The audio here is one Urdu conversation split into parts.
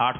8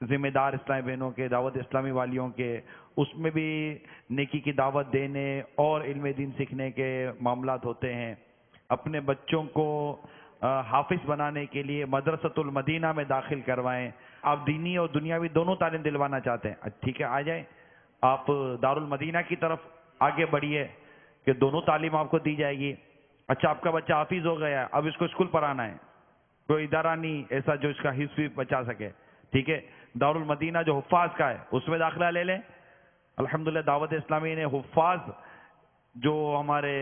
ذمہ دار اسلامی بہنوں کے، دعوت اسلامی والیوں کے، اس میں بھی نیکی کی دعوت دینے اور علم دین سیکھنے کے معاملات ہوتے ہیں۔ اپنے بچوں کو حافظ بنانے کے لیے مدرسۃ المدینہ میں داخل کروائیں۔ آپ دینی اور دنیاوی دونوں تعلیم دلوانا چاہتے ہیں، ٹھیک ہے، آ جائیں، آپ دارالمدینہ کی طرف آگے بڑھیے کہ دونوں تعلیم آپ کو دی جائے گی۔ اچھا، آپ کا بچہ حافظ ہو گیا، اب اس کو اسکول پڑھانا ہے، کوئی ادارہ نہیں ایسا جو اس کا حفظ بھی بچا سکے، ٹھیک ہے، دارالمدینہ جو حفاظ کا ہے اس میں داخلہ لے لیں۔ الحمدللہ دعوت اسلامی نے حفاظ جو ہمارے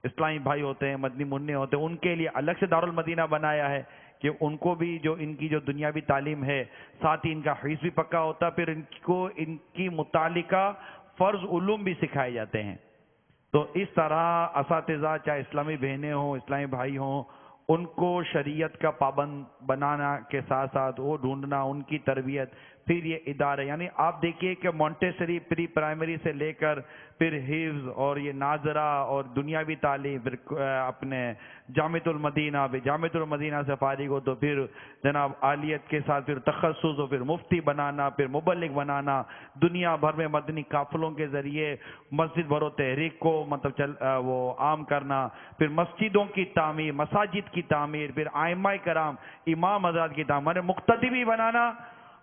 اسلامی بھائی ہوتے ہیں، مدنی منع ہوتے ہیں، ان کے لیے الگ سے دارالمدینہ بنایا ہے کہ ان کو بھی جو ان کی جو دنیاوی تعلیم ہے، ساتھ ہی ان کا حفظ بھی پکا ہوتا ہے، پھر ان کو ان کی متعلقہ فرض علوم بھی سکھائے جاتے ہیں۔ تو اس طرح اساتذہ چاہے اسلامی بہنیں ہوں، اسلامی بھائی ہوں، ان کو شریعت کا پابند بنانا کے ساتھ ساتھ وہ ڈھونڈنا، ان کی تربیت، پھر یہ ادارے، یعنی آپ دیکھیے کہ مونٹیسری پری پرائمری سے لے کر پھر حفظ اور یہ ناظرہ اور دنیاوی تعلیم، پھر اپنے جامعۃ المدینہ، جامعۃ المدینہ سے فارغ ہو تو پھر جناب عالیت کے ساتھ پھر تخصص ہو، پھر مفتی بنانا، پھر مبلغ بنانا، دنیا بھر میں مدنی قافلوں کے ذریعے مسجد بھرو تحریک کو مطلب وہ عام کرنا، پھر مسجدوں کی تعمیر، مساجد کی تعمیر، پھر ائمہ کرام، امام حضرات کی تعمیر، مقتدی بھی بنانا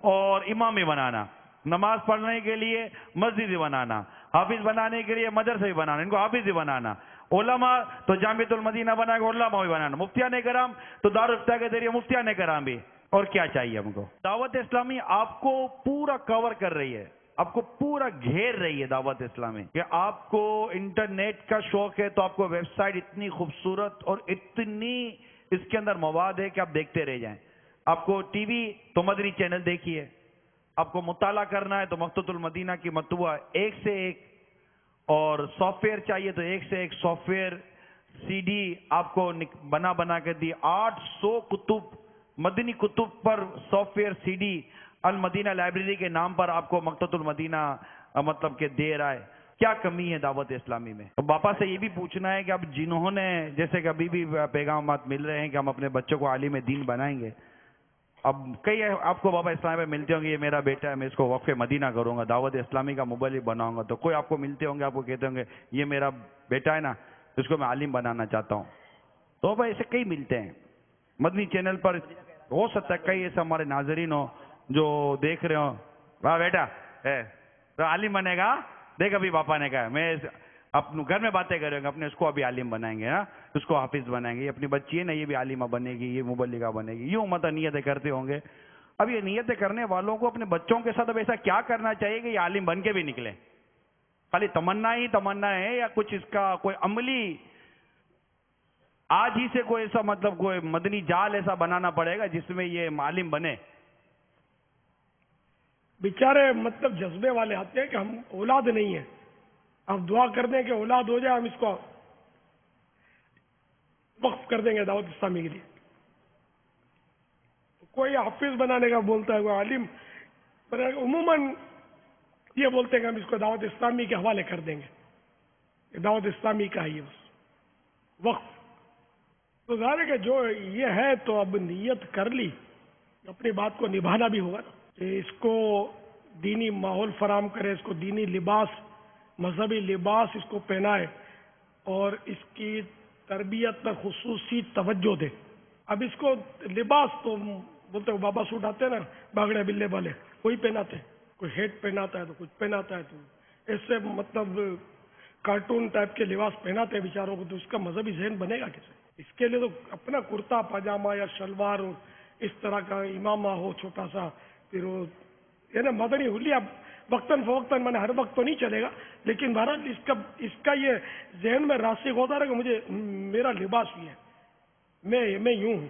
اور امام بھی بنانا، نماز پڑھنے کے لیے مسجد بھی بنانا، حافظ بنانے کے لیے مدرسہ بھی بنانا، ان کو حافظ بھی بنانا، علماء تو جامعۃ المدینہ بنا کے علماء بھی بنانا، مفتیان کرام تو دارالفتہ کے ذریعے مفتیان کرام بھی، اور کیا چاہیے ہم کو؟ دعوت اسلامی آپ کو پورا کور کر رہی ہے، آپ کو پورا گھیر رہی ہے دعوت اسلامی، کہ آپ کو انٹرنیٹ کا شوق ہے تو آپ کو ویب سائٹ اتنی خوبصورت اور اتنی اس کے اندر مواد ہے کہ آپ دیکھتے رہ جائیں۔ آپ کو ٹی وی تو مدنی چینل دیکھیے، آپ کو مطالعہ کرنا ہے تو مکتبۃ المدینہ کی مطبوعہ ایک سے ایک، اور سافٹ ویئر چاہیے تو ایک سے ایک سافٹ ویئر سی ڈی آپ کو بنا کے دی، 800 کتب مدنی کتب پر سافٹ ویئر سی ڈی المدینہ لائبریری کے نام پر آپ کو مکتبۃ المدینہ مطلب کہ دے رہا ہے۔ کیا کمی ہے دعوت اسلامی میں؟ باپا سے یہ بھی پوچھنا ہے کہ اب جنہوں نے، جیسے کہ ابھی بھی پیغامات مل رہے ہیں کہ ہم اپنے بچوں کو عالم دین بنائیں گے، اب کئی آپ کو بابا اسلامی میں ملتے ہوں گے، یہ میرا بیٹا ہے، میں اس کو وقف مدینہ کروں گا، دعوت اسلامی کا مبلغ بناؤں گا، تو کوئی آپ کو ملتے ہوں گے، آپ کو کہتے ہوں گے یہ میرا بیٹا ہے نا، اس کو میں عالم بنانا چاہتا ہوں، تو بابا ایسے کئی ملتے ہیں مدنی چینل پر، ہو سکتا ہے کئی ایسے ہمارے ناظرین ہو جو دیکھ رہے ہوں، واہ بیٹا تو عالم بنے گا، دیکھ ابھی باپا نے کہا میں اپنے گھر میں باتیں کریں گے، اپنے اس کو ابھی عالم بنائیں گے، اس کو حافظ بنائیں گے، یہ اپنی بچی ہے نا، یہ بھی عالمہ بنے گی، یہ مبلغہ بنے گی، یوں مطلب نیتیں کرتے ہوں گے۔ اب یہ نیتیں کرنے والوں کو اپنے بچوں کے ساتھ اب ایسا کیا کرنا چاہیے کہ یہ عالم بن کے بھی نکلے؟ خالی تمنا ہی تمنا ہے یا کچھ اس کا کوئی عملی آج ہی سے کوئی ایسا مطلب کوئی مدنی جال ایسا بنانا پڑے گا جس میں یہ عالم بنے؟ بیچارے مطلب جذبے والے آتے ہیں کہ ہم اولاد نہیں ہیں، آپ دعا کر دیں کہ اولاد ہو جائے، ہم اس کو وقف کر دیں گے دعوت اسلامی کے لیے۔ کوئی حافظ بنانے کا بولتا ہے، کوئی عالم بنانے کا، عموماً یہ بولتے ہیں کہ ہم اس کو دعوت اسلامی کے حوالے کر دیں گے، دعوت اسلامی کا ہی ہے بس وقف۔ تو ظاہر ہے کہ جو یہ ہے تو اب نیت کر لی، اپنی بات کو نبھانا بھی ہوگا نا، کہ اس کو دینی ماحول فراہم کرے، اس کو دینی لباس، مذہبی لباس اس کو پہنائے اور اس کی تربیت پر خصوصی توجہ دے۔ اب اس کو لباس تو بولتے ہیں بابا سوٹ آتے ہیں نا باگڑے بلے والے، وہی پہناتے ہیں، کوئی ہیٹ پہناتا ہے تو کچھ پہناتا ہے، تو ایسے مطلب کارٹون ٹائپ کے لباس پہناتے ہیں بیچاروں کو، تو اس کا مذہبی ذہن بنے گا کیسے؟ اس کے لیے تو اپنا کرتا پاجامہ یا شلوار ہو، اس طرح کا امامہ ہو چھوٹا سا، پھر وہ یعنی مدنی حلیہ وقتاً فوقتاً، میں نے ہر وقت تو نہیں چلے گا، لیکن بہرحال اس کا یہ ذہن میں راسخ ہوتا رہے کہ مجھے میرا لباس بھی ہے، میں یوں ہوں۔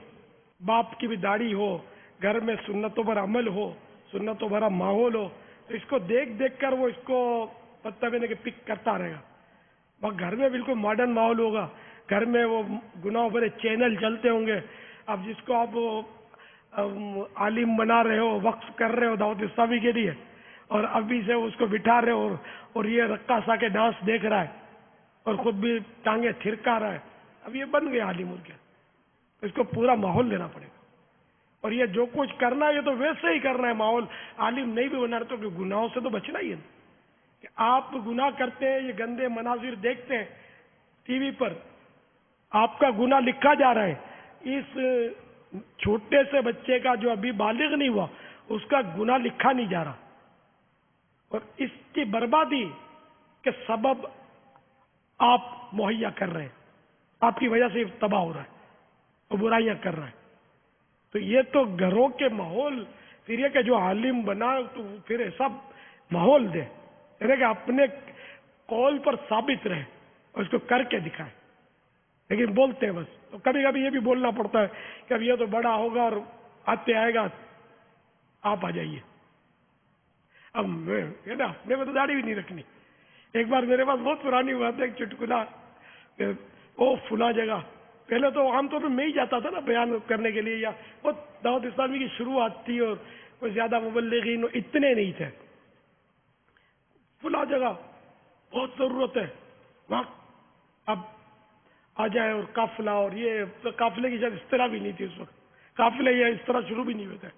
باپ کی بھی داڑھی ہو، گھر میں سنتوں پر عمل ہو، سنتوں بھرا ماحول ہو، تو اس کو دیکھ دیکھ کر وہ اس کو پتہ بھی نہیں کہ پک کرتا رہے گا۔ مگر گھر میں بالکل ماڈرن ماحول ہوگا، گھر میں وہ گناہوں بھرے چینل چلتے ہوں گے، اب جس کو آپ عالم بنا رہے ہو، وقف کر رہے ہو دعوت اسلامی کے لیے، اور ابھی سے اس کو بٹھا رہے ہو اور یہ رقاصہ کے ڈانس دیکھ رہا ہے اور خود بھی ٹانگیں تھرکا رہا ہے، اب یہ بن گیا عالم ہو گیا، اس کو پورا ماحول لینا پڑے گا۔ اور یہ جو کچھ کرنا ہے یہ تو ویسے ہی کرنا ہے. ماحول عالم نہیں بھی بنا رہے تو گناہوں سے تو بچنا ہی ہے کہ آپ گناہ کرتے ہیں, یہ گندے مناظر دیکھتے ہیں ٹی وی پر, آپ کا گناہ لکھا جا رہا ہے. اس چھوٹے سے بچے کا جو ابھی بالغ نہیں ہوا اس کا گناہ لکھا نہیں جا رہا, اور اس کی بربادی کے سبب آپ مہیا کر رہے ہیں, آپ کی وجہ سے تباہ ہو رہا ہے اور برائیاں کر رہا ہے. تو یہ تو گھروں کے ماحول, پھر یہ کہ جو عالم بنا تو پھر ایسا ماحول دے یعنی کہ اپنے قول پر ثابت رہے اور اس کو کر کے دکھائے. لیکن بولتے ہیں بس, تو کبھی کبھی یہ بھی بولنا پڑتا ہے کہ اب یہ تو بڑا ہوگا اور آتے آئے گا, آپ آ جائیے. اب میں اپنے میں تو داڑھی بھی نہیں رکھنی. ایک بار میرے پاس بہت پرانی بات ہے, ایک چٹکلا, وہ فلاں جگہ, پہلے تو عام طور پہ میں ہی جاتا تھا نا بیان کرنے کے لیے, یا وہ دعوت اسلامی کی شروعات تھی اور کوئی زیادہ مبلغین اتنے نہیں تھے. فلاں جگہ بہت ضرورت ہے وہاں اب آ جائے, اور قافلہ, اور یہ قافلے کی شاید اصطلاح بھی نہیں تھی اس وقت, قافلے یہ اس طرح شروع بھی نہیں ہوئے تھے.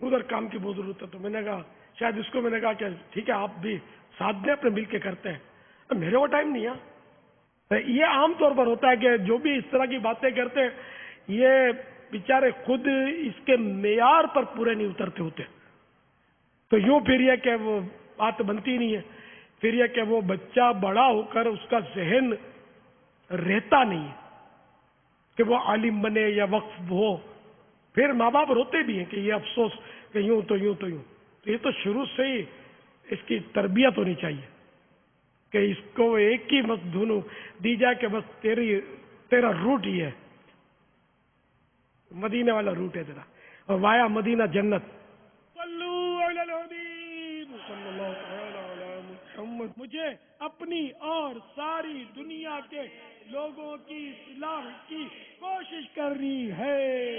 ادھر کام کی بہت ضرورت ہے. تو میں نے کہا شاید اس کو, میں نے کہا کہ ٹھیک ہے آپ بھی ساتھ دیں, اپنے مل کے کرتے ہیں. میرے کو ٹائم نہیں ہے. یہ عام طور پر ہوتا ہے کہ جو بھی اس طرح کی باتیں کرتے ہیں یہ بیچارے خود اس کے معیار پر پورے نہیں اترتے ہوتے. تو یوں پھر یہ کہ وہ بات بنتی نہیں ہے. پھر یہ کہ وہ بچہ بڑا ہو کر اس کا ذہن رہتا نہیں ہے کہ وہ عالم بنے یا وقف ہو. پھر ماں باپ روتے بھی ہیں کہ یہ افسوس کہ یوں تو یوں تو یوں. تو یہ تو شروع سے ہی اس کی تربیت ہونی چاہیے کہ اس کو ایک ہی بس دھن دی جائے کہ بس تیرا روٹ ہی ہے, مدینے والا روٹ ہے تیرا, اور وایا مدینہ جنت. صلو علی الحبیب صلی اللہ تعالی علی محمد. مجھے اپنی اور ساری دنیا کے لوگوں کی اصلاح کی کوشش کرنی ہے.